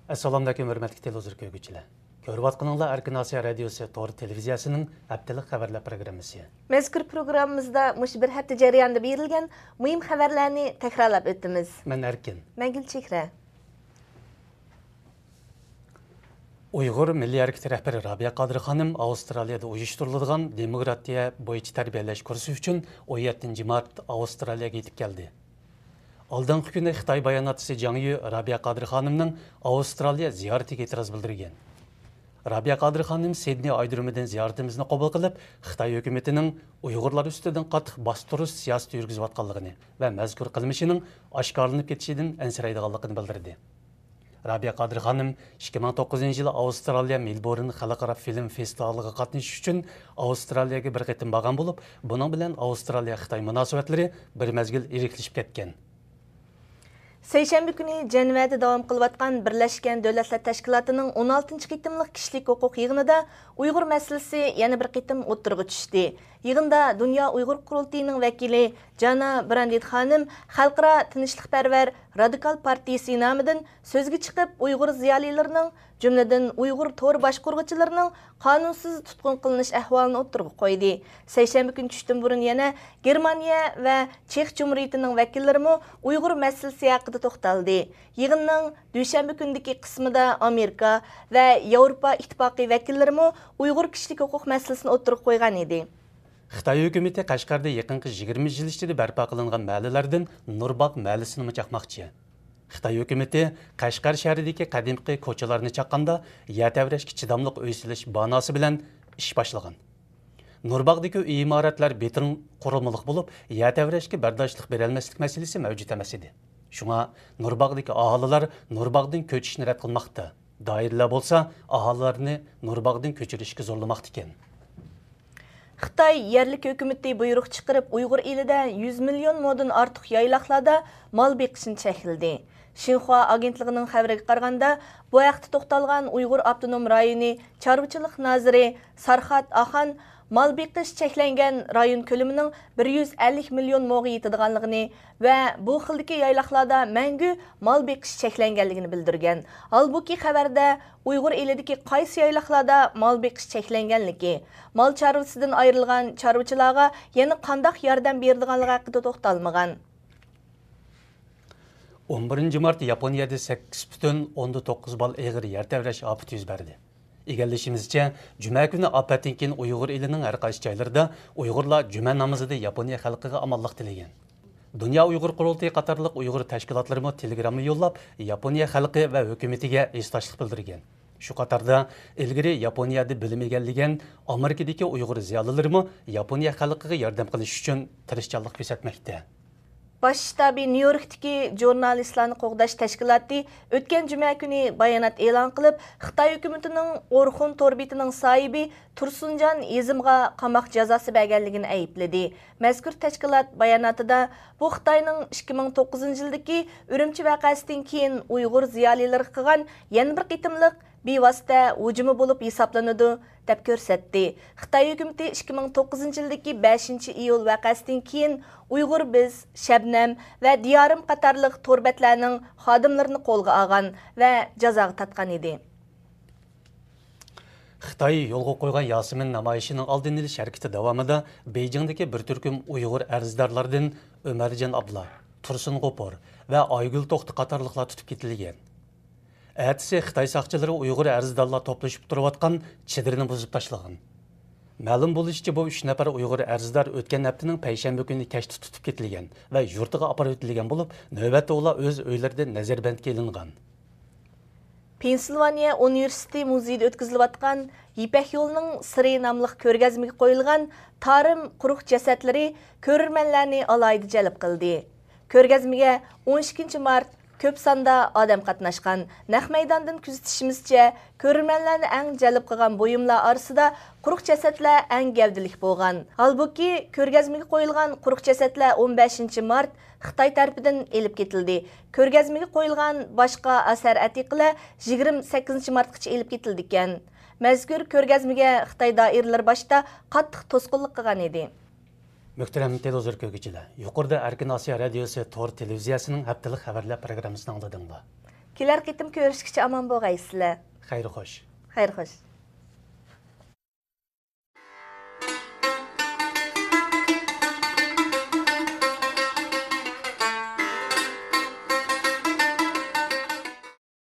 Assalamu alaykum hörmətli televizor köygüçülər. Görüp atqanınızlar Erkin Asiya Radiosu Tor televiziyasının həftəlik xəbərlər proqramısı. Məzkur proqramımızda muş bir həftə jarayonida berilgan mühim xəbərlərni təkrarlab ötdümiz. Mən Erkin. Mən Gülçehra. Uyghur Milli Hərəkəti rəhbəri Rabia Qadir xanım Avstraliyada uyuşturulğan demokratiya boyunca tərbiyələş kursu üçün 17 mart Avstraliyaga yetib gəldi. Aldınғы günü Xitay bayanatçısı Zhang Yu Rabia Qadir xanımның Avstraliya ziyaretiga e'tiroz bildirgan. Rabia Qadir xanım Sidney aydırımıdan ziyaretimizni qabul qilib, Xitay hökumətinin Uyğurlar üstüdən qattiq bastırış siyasəti yürgüzüb atqanlığını və məzkur qilmishining oshkorlanib ketishidan ansiraydiganligini bildirdi. Rabia Qadir xanım 2009-yılı Avstraliya Melbourne Xalqaro film festivaliga qatnashish uchun Avstraliyaga bir qitim borgan bo'lib, buning bilan Avstraliya-Xitoy munosabatlari bir mezgil iriklashib ketgan. Seyşembe günü Cenevada davam kılıyatkan Birleşken Devletler Teşkilatı'nın 16. qitimlik kişilik hukuk yığınında Uygur meselesi yeni bir qitim oturgu düştü. Yığında Dünya Uygur Kurultayı'nın vekili Jana Brandit Hanım Xalqara Tinchlikparvar Radikal Partiyasi namıdan sözgü çıkıp Uygur ziyalilerinin cümleden Uygur tor başkurguchilarının kanunsuz tutkun kılınış ahvalını oturgu koydu. Seyşembe günü düştüm burun yana Germaniya ve Çex Cumhuriyeti'nin vekillerimi Uygur meselesi hakkında toxtaldı. Yığının düşembe gündeki kısmında Amerika ve Avrupa İttifaqı vekillerimi Uygur kişilik hukuk meselesini oturgu koygan idi. Xitay hökuməti Qashqarda yaqinqi 20 yil ichida barpo qilingan mahallilardan Nurbaq mahallisini chaqmoqchi. Xitay hökuməti Qashqar shahridagi qadimgi ko'chalarni chaqqanda yatavrashga chidamliq uy silish banosi bilan ish boshlagan. Nurbaqdagi uy imoratlar beton qurilmaliq bo'lib, yatavrashga bardoshlik berolmaslik masalasi mavjud emas edi. Shunga Nurbaqdagi aholilar Nurbaqdan ko'chishni rad qilmoqda. Doiralar bo'lsa, aholilarni Nurbaqdan ko'chirishga zo'rlamoqda ekan. Xitay yerlik hökuməti buyruq çıxırıb Uyğur elində 100 milyon modun artıq yaylaqlarda mal beqishini çəkildi. Xinhua agentliğinin xəbərinə qaraganda, bu vaqtda toxtalğan Uyğur Avtonom rayoni çarvıçılıq naziri Sarxat Axan mal beqish cheklangan rayon ko'lamining 150 milyon mo'ga yetadiganligini va bu xildagi yaylaqlarda mangu mal beqish cheklanganligini bildirgan. Halbuki xabarda Uyghur elidagi qaysi yaylaqlarda mal beqish cheklanganligi, mal chorvasidan ayrilgan chorvachilarga yana qandaq yordam berilganligi haqida to'xtalmagan. 11 mart Yaponiyada 8,9 bal eg'ir yer tevrash ofati yuz berdi. Egallashimizcha, juma kuni ofatdan keyin Uyg'ur elining har qaysi joylarida Uyg'urlar juma namozida Yaponiya xalqiga omonlik tilagan. Dunyo Uyg'ur qurultayi qatorliq Uyg'ur tashkilotlari telegramma yo'llab Yaponiya xalqi va hukumatiga esdoshlik bildirgan. Shu qatorda ilgari Yaponiyada bilim egallagan Amerikadagi Uyg'ur ziyolilari Yaponiya xalqiga yordam qilish uchun tirishchanlik ko'rsatmoqda. Baş ştabi New York'taki jurnalistlarni qo'g'dash tashkiloti o'tgan juma kuni bayonot e'lon qilib, Xitoy hukumatining Orxun torbitining sohibi Tursunjon Ezimga qamoq jazosi berganligini aybladi. Mazkur tashkilot bayonotida bu Xitoyning 2009-yildagi Urumchi voqeasidan keyin Uyg'ur ziyolilari qilgan yana bir qitimliq bevosita hujumi bo'lib hisoblanadi deb ko'rsatdi. Xitoy hukumati 2009-yildagi 5-iyul voqeasidan keyin Uyg'ur biz, Shabnam va Diyorim qatorliq torbatlarning xodimlarini qo'lga olgan va jazoga tatgan edi. Xitoy yo'lga qo'ygan Yasmin namoyishining oldini olish harakati davomida Beijingdagi bir turkum Uyg'ur arzdorlardan Ömerjon Abla, Tursun G'opor va Aygul To'xti qatorliqlar tutib ketilgan. Әтісі Қытай сақчылары Uyghur әріздалла топлашып тұрыватқан чедіріні бұзып ташылған. Мәлім болышычы бұл 3 нәпір Uyghur әріздар өткен әптінің пәйшәмбі күні кәшті тұтып кетілген və yurtıға апар өтілген болып, нөвәтті ола өз өйлерді нәзербәндке елінған. Pensilvaniya Universiteti muzeyida o'tkazilayotgan Ipak yo'lining siri nomli ko'rgazmaga qo'yilgan tarim quruq jasadlari ko'rmanlarni alayda jalb qildi. Ko'rgazmaga 12 mart ko'p sonda odam qatnashgan. Naq maydondan kuzatishimizcha, ko'rmanlarni eng jalb qilgan buyumlar orasida quruq jasadlar eng gavdalik bo'lgan. Halbuki ko'rgazmaga qo'yilgan quruq jasadlar 15 mart Xitoy tarafidan elib ketildi. Ko'rgazmaga qo'yilgan boshqa asar atiqlar 28 martgacha elib ketildi ekan. Mazkur ko'rgazmaga Xitoy doiralari boshda qattiq to'sqinlik qilgan edi. Muhtaram televizor ko'rguvchilar, yuqorida Erkin Asiya Radiosu Tor televiziyasining haftalik xabarlar programmasini angladinglar. Kelar qitim ko'rishkicha amon bo'lgaysizlar. Xayr xo'sh. Xayr xo'sh.